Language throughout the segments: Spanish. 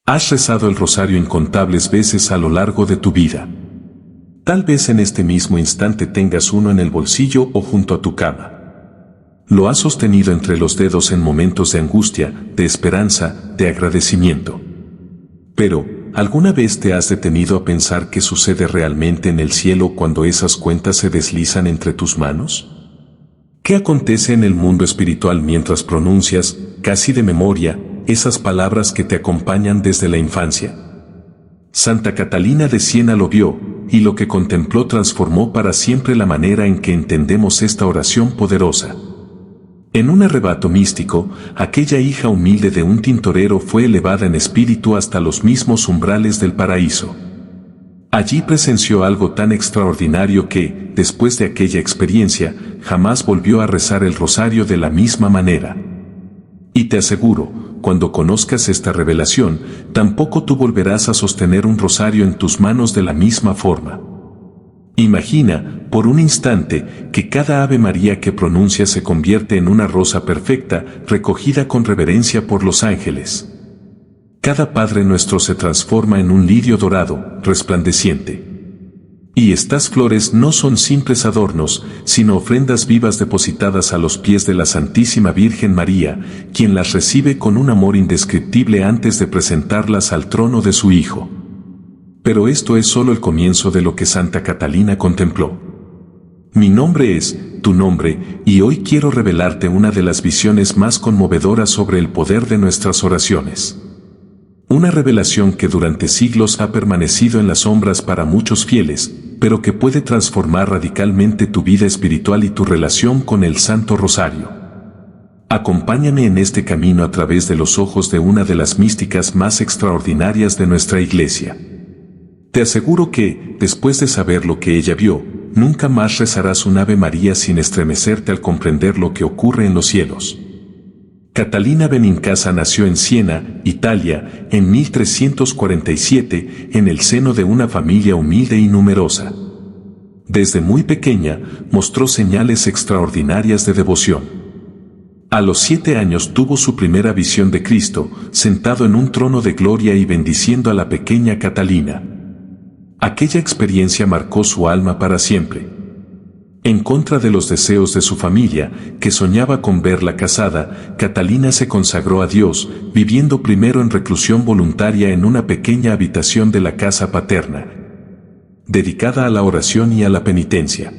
Has rezado el rosario incontables veces a lo largo de tu vida. Tal vez en este mismo instante tengas uno en el bolsillo o junto a tu cama. Lo has sostenido entre los dedos en momentos de angustia, de esperanza, de agradecimiento. Pero, ¿alguna vez te has detenido a pensar qué sucede realmente en el cielo cuando esas cuentas se deslizan entre tus manos? ¿Qué acontece en el mundo espiritual mientras pronuncias, casi de memoria, esas palabras que te acompañan desde la infancia? Santa Catalina de Siena lo vio, y lo que contempló transformó para siempre la manera en que entendemos esta oración poderosa. En un arrebato místico, aquella hija humilde de un tintorero fue elevada en espíritu hasta los mismos umbrales del paraíso. Allí presenció algo tan extraordinario que, después de aquella experiencia, jamás volvió a rezar el rosario de la misma manera. Y te aseguro, cuando conozcas esta revelación, tampoco tú volverás a sostener un rosario en tus manos de la misma forma. Imagina, por un instante, que cada Ave María que pronuncias se convierte en una rosa perfecta, recogida con reverencia por los ángeles. Cada Padre Nuestro se transforma en un lirio dorado, resplandeciente. Y estas flores no son simples adornos, sino ofrendas vivas depositadas a los pies de la Santísima Virgen María, quien las recibe con un amor indescriptible antes de presentarlas al trono de su Hijo. Pero esto es solo el comienzo de lo que Santa Catalina contempló. Mi nombre es tu nombre, y hoy quiero revelarte una de las visiones más conmovedoras sobre el poder de nuestras oraciones. Una revelación que durante siglos ha permanecido en las sombras para muchos fieles, pero que puede transformar radicalmente tu vida espiritual y tu relación con el Santo Rosario. Acompáñame en este camino a través de los ojos de una de las místicas más extraordinarias de nuestra Iglesia. Te aseguro que, después de saber lo que ella vio, nunca más rezarás un Ave María sin estremecerte al comprender lo que ocurre en los cielos. Catalina Benincasa nació en Siena, Italia, en 1347, en el seno de una familia humilde y numerosa. Desde muy pequeña, mostró señales extraordinarias de devoción. A los 7 años tuvo su primera visión de Cristo, sentado en un trono de gloria y bendiciendo a la pequeña Catalina. Aquella experiencia marcó su alma para siempre. En contra de los deseos de su familia, que soñaba con verla casada, Catalina se consagró a Dios, viviendo primero en reclusión voluntaria en una pequeña habitación de la casa paterna, dedicada a la oración y a la penitencia.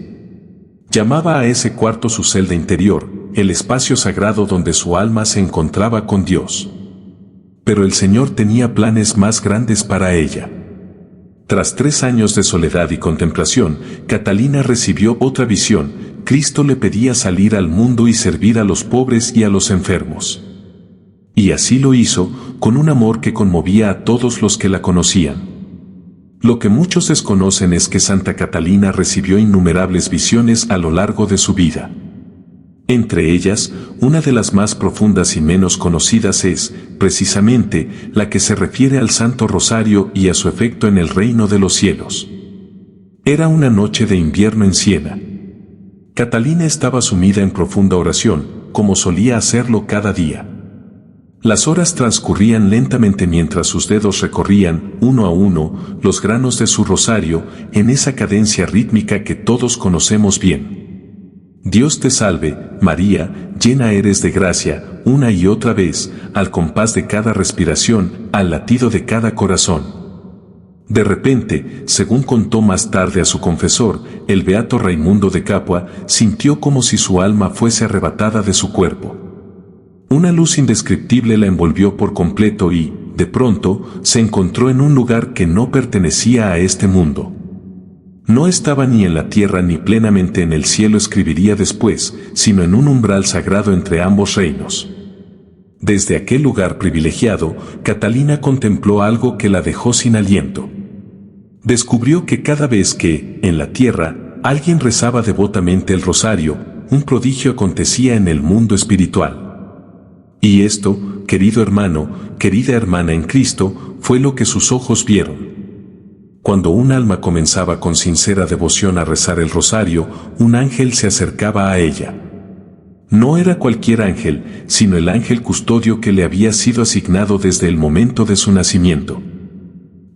Llamaba a ese cuarto su celda interior, el espacio sagrado donde su alma se encontraba con Dios. Pero el Señor tenía planes más grandes para ella. Tras 3 años de soledad y contemplación, Catalina recibió otra visión. Cristo le pedía salir al mundo y servir a los pobres y a los enfermos. Y así lo hizo, con un amor que conmovía a todos los que la conocían. Lo que muchos desconocen es que Santa Catalina recibió innumerables visiones a lo largo de su vida. Entre ellas, una de las más profundas y menos conocidas es, precisamente, la que se refiere al Santo Rosario y a su efecto en el reino de los cielos. Era una noche de invierno en Siena. Catalina estaba sumida en profunda oración, como solía hacerlo cada día. Las horas transcurrían lentamente mientras sus dedos recorrían, uno a uno, los granos de su rosario, en esa cadencia rítmica que todos conocemos bien. Dios te salve, María, llena eres de gracia, una y otra vez, al compás de cada respiración, al latido de cada corazón. De repente, según contó más tarde a su confesor, el beato Raimundo de Capua, sintió como si su alma fuese arrebatada de su cuerpo. Una luz indescriptible la envolvió por completo y, de pronto, se encontró en un lugar que no pertenecía a este mundo. No estaba ni en la tierra ni plenamente en el cielo, escribiría después, sino en un umbral sagrado entre ambos reinos. Desde aquel lugar privilegiado, Catalina contempló algo que la dejó sin aliento. Descubrió que cada vez que, en la tierra, alguien rezaba devotamente el rosario, un prodigio acontecía en el mundo espiritual. Y esto, querido hermano, querida hermana en Cristo, fue lo que sus ojos vieron. Cuando un alma comenzaba con sincera devoción a rezar el rosario, un ángel se acercaba a ella. No era cualquier ángel, sino el ángel custodio que le había sido asignado desde el momento de su nacimiento.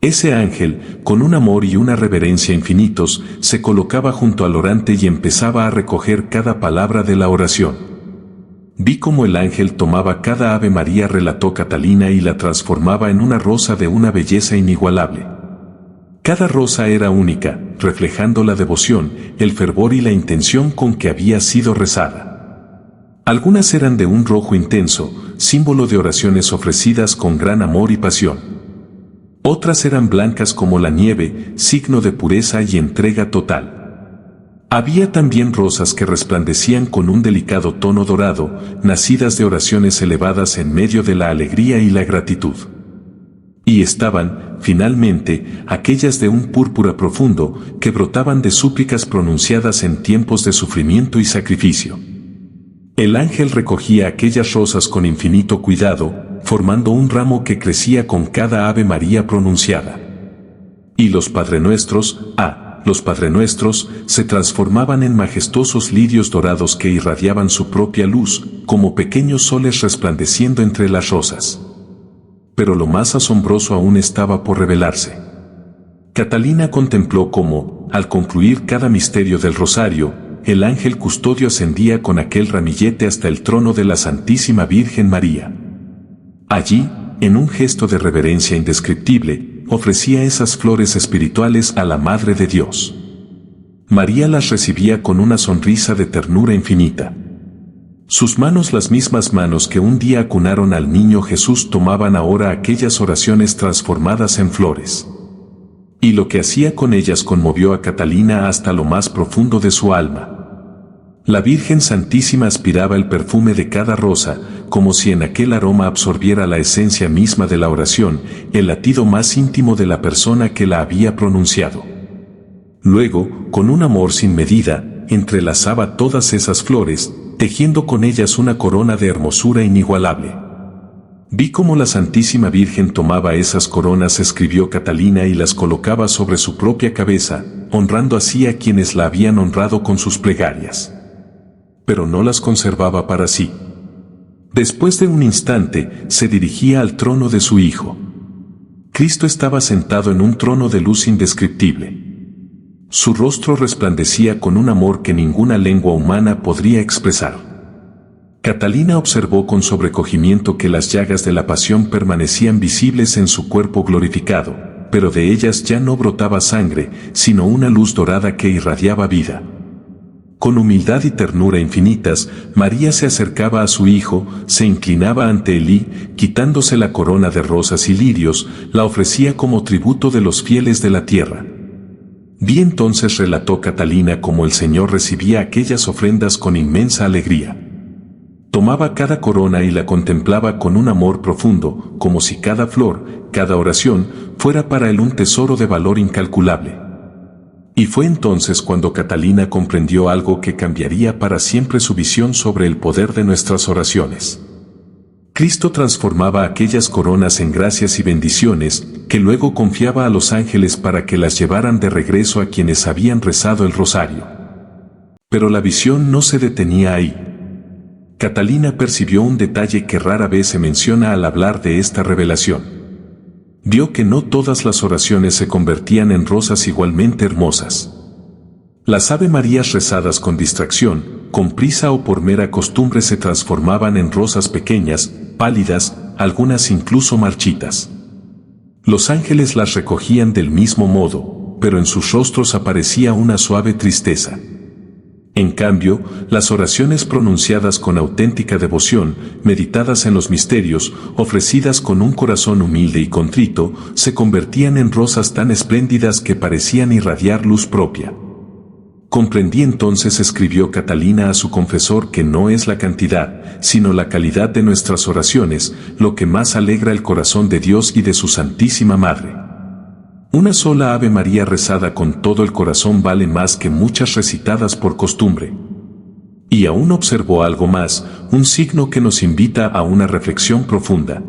Ese ángel, con un amor y una reverencia infinitos, se colocaba junto al orante y empezaba a recoger cada palabra de la oración. Vi cómo el ángel tomaba cada Ave María, relató Catalina, y la transformaba en una rosa de una belleza inigualable. Cada rosa era única, reflejando la devoción, el fervor y la intención con que había sido rezada. Algunas eran de un rojo intenso, símbolo de oraciones ofrecidas con gran amor y pasión. Otras eran blancas como la nieve, signo de pureza y entrega total. Había también rosas que resplandecían con un delicado tono dorado, nacidas de oraciones elevadas en medio de la alegría y la gratitud. Y estaban, finalmente, aquellas de un púrpura profundo, que brotaban de súplicas pronunciadas en tiempos de sufrimiento y sacrificio. El ángel recogía aquellas rosas con infinito cuidado, formando un ramo que crecía con cada Ave María pronunciada. Y los Padrenuestros, los Padrenuestros, se transformaban en majestuosos lirios dorados que irradiaban su propia luz, como pequeños soles resplandeciendo entre las rosas. Pero lo más asombroso aún estaba por revelarse. Catalina contempló cómo, al concluir cada misterio del rosario, el ángel custodio ascendía con aquel ramillete hasta el trono de la Santísima Virgen María. Allí, en un gesto de reverencia indescriptible, ofrecía esas flores espirituales a la Madre de Dios. María las recibía con una sonrisa de ternura infinita. Sus manos, las mismas manos que un día acunaron al niño Jesús, tomaban ahora aquellas oraciones transformadas en flores. Y lo que hacía con ellas conmovió a Catalina hasta lo más profundo de su alma. La Virgen Santísima aspiraba el perfume de cada rosa, como si en aquel aroma absorbiera la esencia misma de la oración, el latido más íntimo de la persona que la había pronunciado. Luego, con un amor sin medida, entrelazaba todas esas flores, tejiendo con ellas una corona de hermosura inigualable. Vi cómo la Santísima Virgen tomaba esas coronas, escribió Catalina, y las colocaba sobre su propia cabeza, honrando así a quienes la habían honrado con sus plegarias. Pero no las conservaba para sí. Después de un instante, se dirigía al trono de su Hijo. Cristo estaba sentado en un trono de luz indescriptible. Su rostro resplandecía con un amor que ninguna lengua humana podría expresar. Catalina observó con sobrecogimiento que las llagas de la pasión permanecían visibles en su cuerpo glorificado, pero de ellas ya no brotaba sangre, sino una luz dorada que irradiaba vida. Con humildad y ternura infinitas, María se acercaba a su Hijo, se inclinaba ante él y, quitándose la corona de rosas y lirios, la ofrecía como tributo de los fieles de la tierra. Vi entonces, relató Catalina, cómo el Señor recibía aquellas ofrendas con inmensa alegría. Tomaba cada corona y la contemplaba con un amor profundo, como si cada flor, cada oración, fuera para él un tesoro de valor incalculable. Y fue entonces cuando Catalina comprendió algo que cambiaría para siempre su visión sobre el poder de nuestras oraciones. Cristo transformaba aquellas coronas en gracias y bendiciones, que luego confiaba a los ángeles para que las llevaran de regreso a quienes habían rezado el rosario. Pero la visión no se detenía ahí. Catalina percibió un detalle que rara vez se menciona al hablar de esta revelación. Vio que no todas las oraciones se convertían en rosas igualmente hermosas. Las Ave Marías rezadas con distracción, con prisa o por mera costumbre se transformaban en rosas pequeñas, pálidas, algunas incluso marchitas. Los ángeles las recogían del mismo modo, pero en sus rostros aparecía una suave tristeza. En cambio, las oraciones pronunciadas con auténtica devoción, meditadas en los misterios, ofrecidas con un corazón humilde y contrito, se convertían en rosas tan espléndidas que parecían irradiar luz propia. Comprendí entonces, escribió Catalina a su confesor, que no es la cantidad, sino la calidad de nuestras oraciones, lo que más alegra el corazón de Dios y de su Santísima Madre. Una sola Ave María rezada con todo el corazón vale más que muchas recitadas por costumbre. Y aún observó algo más, un signo que nos invita a una reflexión profunda.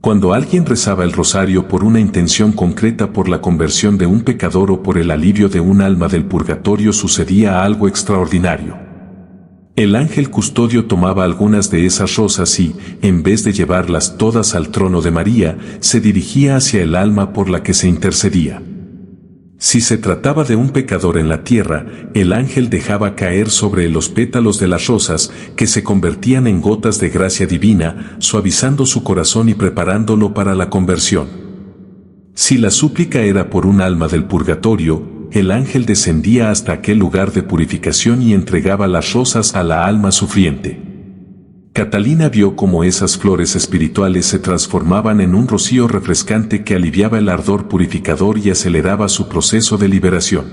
Cuando alguien rezaba el rosario por una intención concreta, por la conversión de un pecador o por el alivio de un alma del purgatorio, sucedía algo extraordinario. El ángel custodio tomaba algunas de esas rosas y, en vez de llevarlas todas al trono de María, se dirigía hacia el alma por la que se intercedía. Si se trataba de un pecador en la tierra, el ángel dejaba caer sobre los pétalos de las rosas, que se convertían en gotas de gracia divina, suavizando su corazón y preparándolo para la conversión. Si la súplica era por un alma del purgatorio, el ángel descendía hasta aquel lugar de purificación y entregaba las rosas a la alma sufriente. Catalina vio cómo esas flores espirituales se transformaban en un rocío refrescante que aliviaba el ardor purificador y aceleraba su proceso de liberación.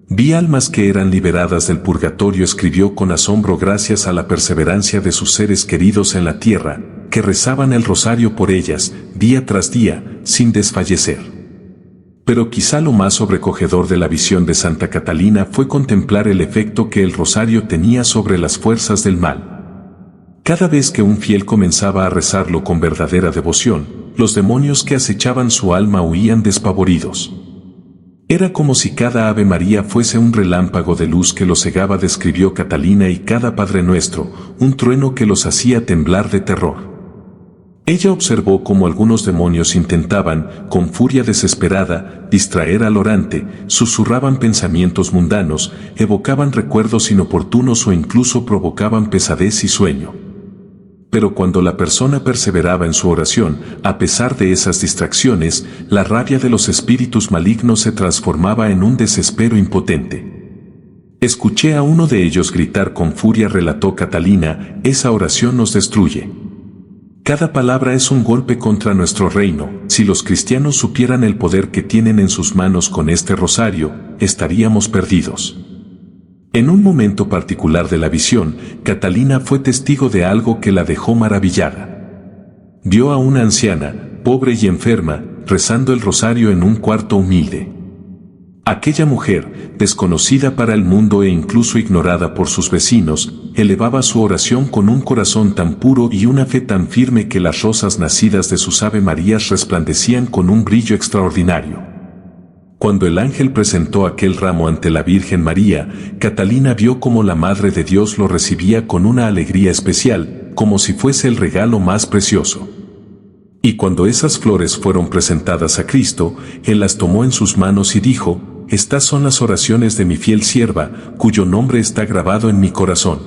Vi almas que eran liberadas del purgatorio, escribió con asombro, gracias a la perseverancia de sus seres queridos en la tierra, que rezaban el rosario por ellas, día tras día, sin desfallecer. Pero quizá lo más sobrecogedor de la visión de Santa Catalina fue contemplar el efecto que el rosario tenía sobre las fuerzas del mal. Cada vez que un fiel comenzaba a rezarlo con verdadera devoción, los demonios que acechaban su alma huían despavoridos. Era como si cada Ave María fuese un relámpago de luz que los cegaba, describió Catalina, y cada Padre Nuestro, un trueno que los hacía temblar de terror. Ella observó cómo algunos demonios intentaban, con furia desesperada, distraer al orante, susurraban pensamientos mundanos, evocaban recuerdos inoportunos o incluso provocaban pesadez y sueño. Pero cuando la persona perseveraba en su oración, a pesar de esas distracciones, la rabia de los espíritus malignos se transformaba en un desespero impotente. Escuché a uno de ellos gritar con furia, relató Catalina, esa oración nos destruye. Cada palabra es un golpe contra nuestro reino. Si los cristianos supieran el poder que tienen en sus manos con este rosario, estaríamos perdidos. En un momento particular de la visión, Catalina fue testigo de algo que la dejó maravillada. Vio a una anciana, pobre y enferma, rezando el rosario en un cuarto humilde. Aquella mujer, desconocida para el mundo e incluso ignorada por sus vecinos, elevaba su oración con un corazón tan puro y una fe tan firme que las rosas nacidas de sus Ave Marías resplandecían con un brillo extraordinario. Cuando el ángel presentó aquel ramo ante la Virgen María, Catalina vio cómo la Madre de Dios lo recibía con una alegría especial, como si fuese el regalo más precioso. Y cuando esas flores fueron presentadas a Cristo, Él las tomó en sus manos y dijo: estas son las oraciones de mi fiel sierva, cuyo nombre está grabado en mi corazón.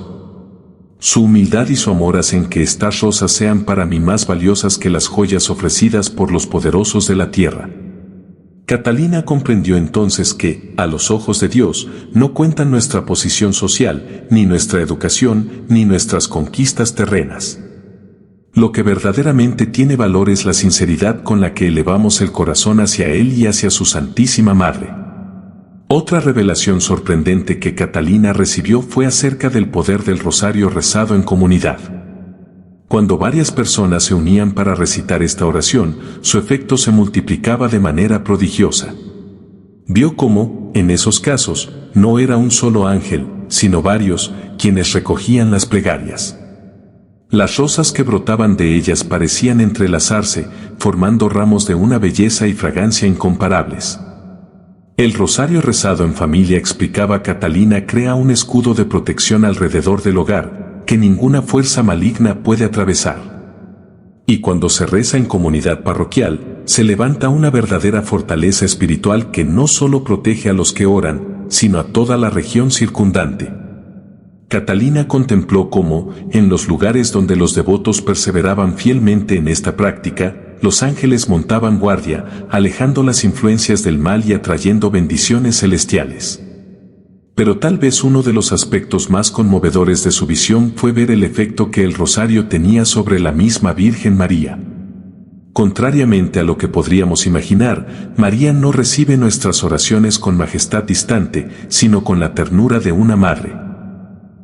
Su humildad y su amor hacen que estas rosas sean para mí más valiosas que las joyas ofrecidas por los poderosos de la tierra. Catalina comprendió entonces que, a los ojos de Dios, no cuentan nuestra posición social, ni nuestra educación, ni nuestras conquistas terrenas. Lo que verdaderamente tiene valor es la sinceridad con la que elevamos el corazón hacia Él y hacia su Santísima Madre. Otra revelación sorprendente que Catalina recibió fue acerca del poder del rosario rezado en comunidad. Cuando varias personas se unían para recitar esta oración, su efecto se multiplicaba de manera prodigiosa. Vio cómo, en esos casos, no era un solo ángel, sino varios, quienes recogían las plegarias. Las rosas que brotaban de ellas parecían entrelazarse, formando ramos de una belleza y fragancia incomparables. El rosario rezado en familia, explicaba Catalina, crea un escudo de protección alrededor del hogar, que ninguna fuerza maligna puede atravesar. Y cuando se reza en comunidad parroquial, se levanta una verdadera fortaleza espiritual que no solo protege a los que oran, sino a toda la región circundante. Catalina contempló cómo, en los lugares donde los devotos perseveraban fielmente en esta práctica, los ángeles montaban guardia, alejando las influencias del mal y atrayendo bendiciones celestiales. Pero tal vez uno de los aspectos más conmovedores de su visión fue ver el efecto que el rosario tenía sobre la misma Virgen María. Contrariamente a lo que podríamos imaginar, María no recibe nuestras oraciones con majestad distante, sino con la ternura de una madre.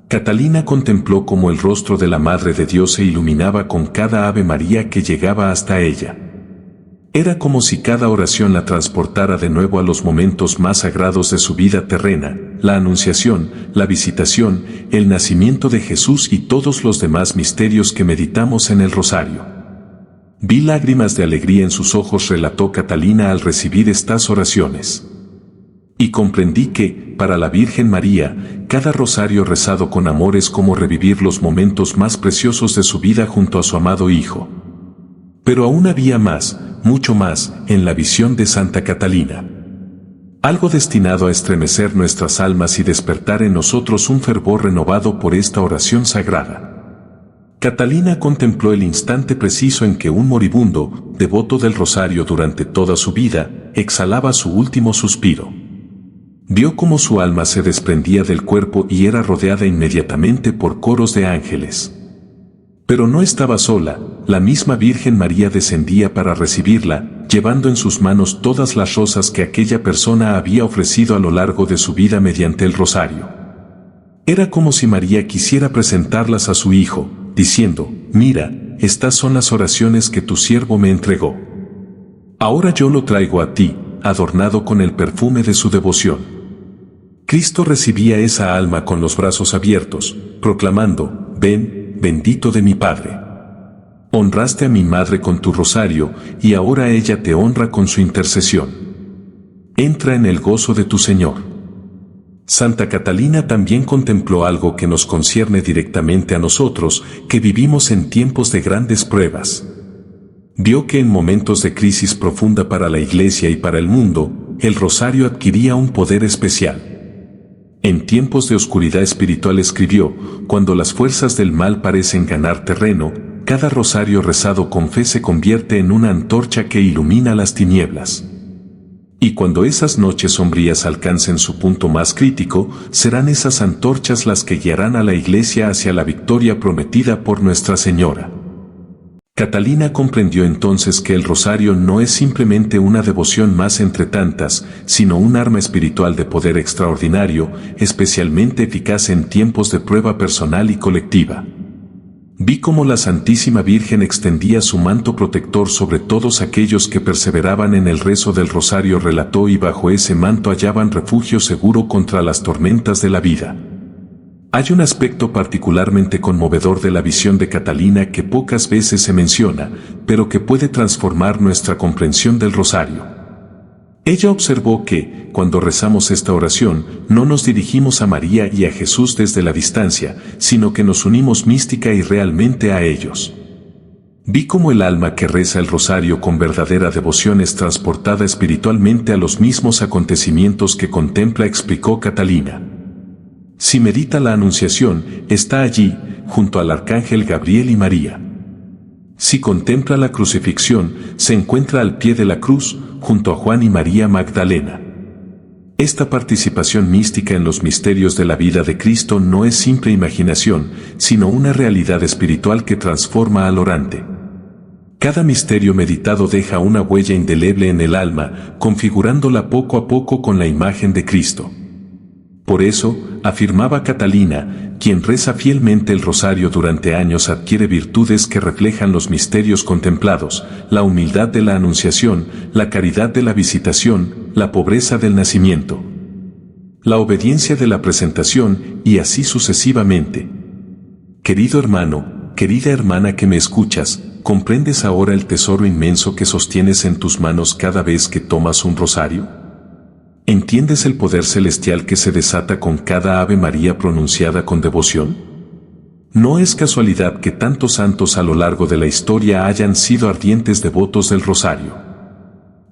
Catalina contempló cómo el rostro de la Madre de Dios se iluminaba con cada Ave María que llegaba hasta ella. Era como si cada oración la transportara de nuevo a los momentos más sagrados de su vida terrena, la Anunciación, la Visitación, el nacimiento de Jesús y todos los demás misterios que meditamos en el rosario. Vi lágrimas de alegría en sus ojos, relató Catalina al recibir estas oraciones. Y comprendí que, para la Virgen María, cada rosario rezado con amor es como revivir los momentos más preciosos de su vida junto a su amado Hijo. Pero aún había más, mucho más, en la visión de Santa Catalina. Algo destinado a estremecer nuestras almas y despertar en nosotros un fervor renovado por esta oración sagrada. Catalina contempló el instante preciso en que un moribundo, devoto del rosario durante toda su vida, exhalaba su último suspiro. Vio cómo su alma se desprendía del cuerpo y era rodeada inmediatamente por coros de ángeles. Pero no estaba sola, la misma Virgen María descendía para recibirla, llevando en sus manos todas las rosas que aquella persona había ofrecido a lo largo de su vida mediante el rosario. Era como si María quisiera presentarlas a su Hijo, diciendo: mira, estas son las oraciones que tu siervo me entregó. Ahora yo lo traigo a ti, adornado con el perfume de su devoción. Cristo recibía esa alma con los brazos abiertos, proclamando: ven, bendito de mi Padre. Honraste a mi madre con tu rosario, y ahora ella te honra con su intercesión. Entra en el gozo de tu Señor. Santa Catalina también contempló algo que nos concierne directamente a nosotros, que vivimos en tiempos de grandes pruebas. Vio que en momentos de crisis profunda para la Iglesia y para el mundo, el rosario adquiría un poder especial. En tiempos de oscuridad espiritual, escribió: cuando las fuerzas del mal parecen ganar terreno, cada rosario rezado con fe se convierte en una antorcha que ilumina las tinieblas. Y cuando esas noches sombrías alcancen su punto más crítico, serán esas antorchas las que guiarán a la Iglesia hacia la victoria prometida por Nuestra Señora. Catalina comprendió entonces que el rosario no es simplemente una devoción más entre tantas, sino un arma espiritual de poder extraordinario, especialmente eficaz en tiempos de prueba personal y colectiva. Vi cómo la Santísima Virgen extendía su manto protector sobre todos aquellos que perseveraban en el rezo del rosario, relató, y bajo ese manto hallaban refugio seguro contra las tormentas de la vida. Hay un aspecto particularmente conmovedor de la visión de Catalina que pocas veces se menciona, pero que puede transformar nuestra comprensión del rosario. Ella observó que, cuando rezamos esta oración, no nos dirigimos a María y a Jesús desde la distancia, sino que nos unimos mística y realmente a ellos. Vi cómo el alma que reza el rosario con verdadera devoción es transportada espiritualmente a los mismos acontecimientos que contempla, explicó Catalina. Si medita la Anunciación, está allí, junto al Arcángel Gabriel y María. Si contempla la crucifixión, se encuentra al pie de la cruz, junto a Juan y María Magdalena. Esta participación mística en los misterios de la vida de Cristo no es simple imaginación, sino una realidad espiritual que transforma al orante. Cada misterio meditado deja una huella indeleble en el alma, configurándola poco a poco con la imagen de Cristo. Por eso, afirmaba Catalina, quien reza fielmente el rosario durante años adquiere virtudes que reflejan los misterios contemplados: la humildad de la Anunciación, la caridad de la Visitación, la pobreza del nacimiento, la obediencia de la presentación, y así sucesivamente. Querido hermano, querida hermana que me escuchas, ¿comprendes ahora el tesoro inmenso que sostienes en tus manos cada vez que tomas un rosario? ¿Entiendes el poder celestial que se desata con cada Ave María pronunciada con devoción? No es casualidad que tantos santos a lo largo de la historia hayan sido ardientes devotos del rosario.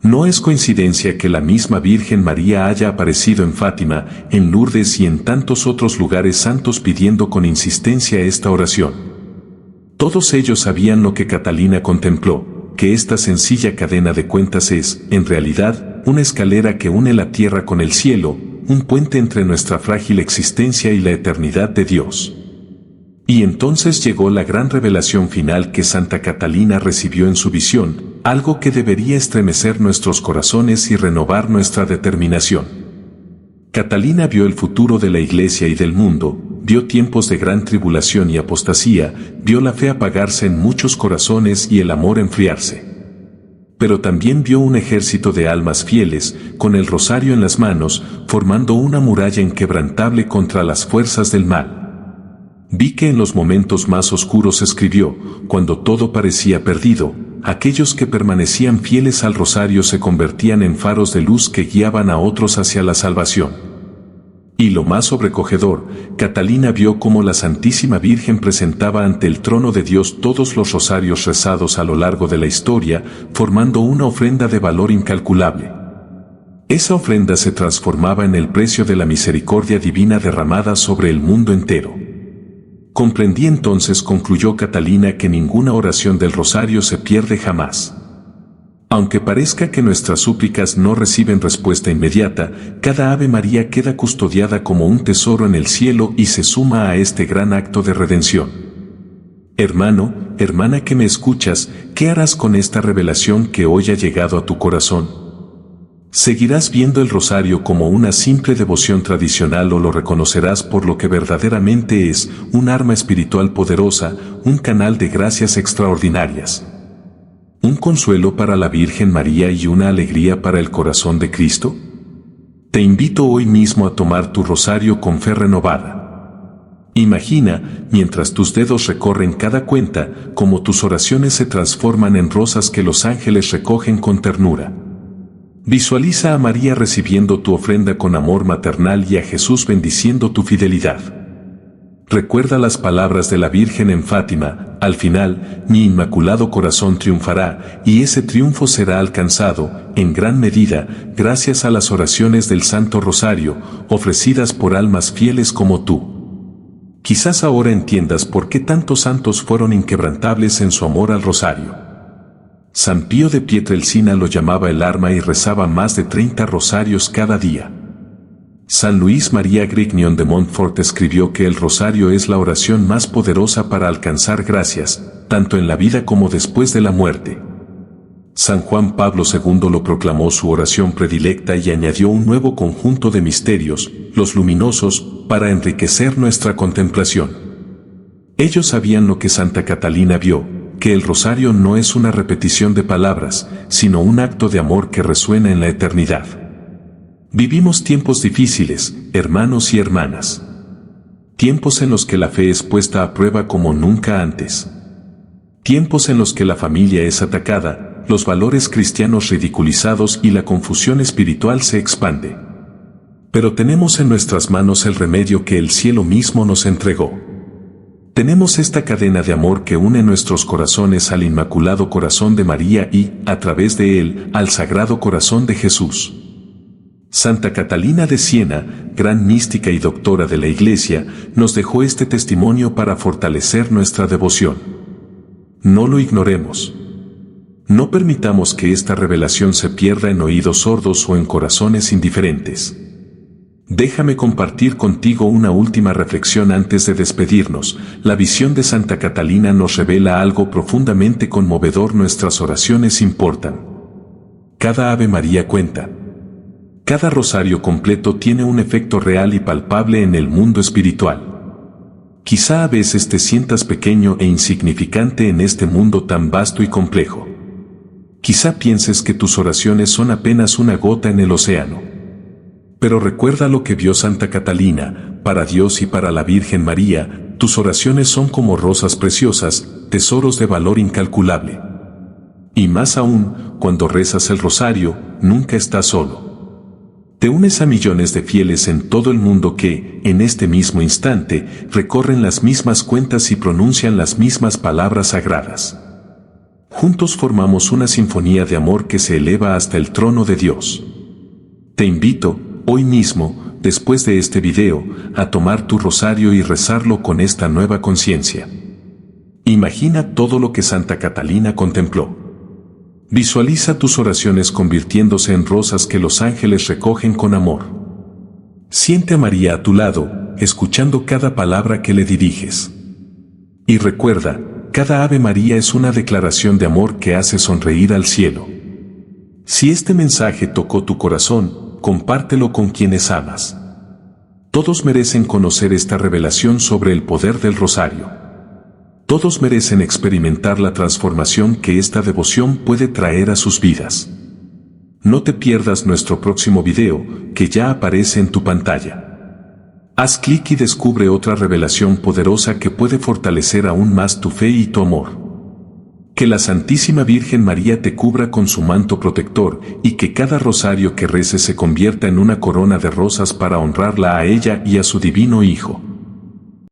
No es coincidencia que la misma Virgen María haya aparecido en Fátima, en Lourdes y en tantos otros lugares santos pidiendo con insistencia esta oración. Todos ellos sabían lo que Catalina contempló, que esta sencilla cadena de cuentas es, en realidad, una escalera que une la tierra con el cielo, un puente entre nuestra frágil existencia y la eternidad de Dios. Y entonces llegó la gran revelación final que Santa Catalina recibió en su visión, algo que debería estremecer nuestros corazones y renovar nuestra determinación. Catalina vio el futuro de la Iglesia y del mundo, vio tiempos de gran tribulación y apostasía, vio la fe apagarse en muchos corazones y el amor enfriarse. Pero también vio un ejército de almas fieles, con el rosario en las manos, formando una muralla inquebrantable contra las fuerzas del mal. Vi que en los momentos más oscuros, escribió, cuando todo parecía perdido, aquellos que permanecían fieles al rosario se convertían en faros de luz que guiaban a otros hacia la salvación. Y lo más sobrecogedor, Catalina vio cómo la Santísima Virgen presentaba ante el trono de Dios todos los rosarios rezados a lo largo de la historia, formando una ofrenda de valor incalculable. Esa ofrenda se transformaba en el precio de la misericordia divina derramada sobre el mundo entero. Comprendí entonces, concluyó Catalina, que ninguna oración del rosario se pierde jamás. Aunque parezca que nuestras súplicas no reciben respuesta inmediata, cada Ave María queda custodiada como un tesoro en el cielo y se suma a este gran acto de redención. Hermano, hermana que me escuchas, ¿qué harás con esta revelación que hoy ha llegado a tu corazón? ¿Seguirás viendo el rosario como una simple devoción tradicional o lo reconocerás por lo que verdaderamente es, un arma espiritual poderosa, un canal de gracias extraordinarias? ¿Un consuelo para la Virgen María y una alegría para el corazón de Cristo? Te invito hoy mismo a tomar tu rosario con fe renovada. Imagina, mientras tus dedos recorren cada cuenta, cómo tus oraciones se transforman en rosas que los ángeles recogen con ternura. Visualiza a María recibiendo tu ofrenda con amor maternal y a Jesús bendiciendo tu fidelidad. Recuerda las palabras de la Virgen en Fátima: al final, mi inmaculado corazón triunfará, y ese triunfo será alcanzado, en gran medida, gracias a las oraciones del Santo Rosario, ofrecidas por almas fieles como tú. Quizás ahora entiendas por qué tantos santos fueron inquebrantables en su amor al rosario. San Pío de Pietrelcina lo llamaba el arma y rezaba más de 30 rosarios cada día. San Luis María Grignion de Montfort escribió que el rosario es la oración más poderosa para alcanzar gracias, tanto en la vida como después de la muerte. San Juan Pablo II lo proclamó su oración predilecta y añadió un nuevo conjunto de misterios, los luminosos, para enriquecer nuestra contemplación. Ellos sabían lo que Santa Catalina vio, que el rosario no es una repetición de palabras, sino un acto de amor que resuena en la eternidad. Vivimos tiempos difíciles, hermanos y hermanas. Tiempos en los que la fe es puesta a prueba como nunca antes. Tiempos en los que la familia es atacada, los valores cristianos ridiculizados y la confusión espiritual se expande. Pero tenemos en nuestras manos el remedio que el cielo mismo nos entregó. Tenemos esta cadena de amor que une nuestros corazones al Inmaculado Corazón de María y, a través de él, al Sagrado Corazón de Jesús. Santa Catalina de Siena, gran mística y doctora de la Iglesia, nos dejó este testimonio para fortalecer nuestra devoción. No lo ignoremos. No permitamos que esta revelación se pierda en oídos sordos o en corazones indiferentes. Déjame compartir contigo una última reflexión antes de despedirnos. La visión de Santa Catalina nos revela algo profundamente conmovedor: nuestras oraciones importan. Cada Ave María cuenta. Cada rosario completo tiene un efecto real y palpable en el mundo espiritual. Quizá a veces te sientas pequeño e insignificante en este mundo tan vasto y complejo. Quizá pienses que tus oraciones son apenas una gota en el océano. Pero recuerda lo que vio Santa Catalina: para Dios y para la Virgen María, tus oraciones son como rosas preciosas, tesoros de valor incalculable. Y más aún, cuando rezas el rosario, nunca estás solo. Te unes a millones de fieles en todo el mundo que, en este mismo instante, recorren las mismas cuentas y pronuncian las mismas palabras sagradas. Juntos formamos una sinfonía de amor que se eleva hasta el trono de Dios. Te invito, hoy mismo, después de este video, a tomar tu rosario y rezarlo con esta nueva conciencia. Imagina todo lo que Santa Catalina contempló. Visualiza tus oraciones convirtiéndose en rosas que los ángeles recogen con amor. Siente a María a tu lado, escuchando cada palabra que le diriges. Y recuerda, cada Ave María es una declaración de amor que hace sonreír al cielo. Si este mensaje tocó tu corazón, compártelo con quienes amas. Todos merecen conocer esta revelación sobre el poder del rosario. Todos merecen experimentar la transformación que esta devoción puede traer a sus vidas. No te pierdas nuestro próximo video, que ya aparece en tu pantalla. Haz clic y descubre otra revelación poderosa que puede fortalecer aún más tu fe y tu amor. Que la Santísima Virgen María te cubra con su manto protector y que cada rosario que reces se convierta en una corona de rosas para honrarla a ella y a su divino Hijo.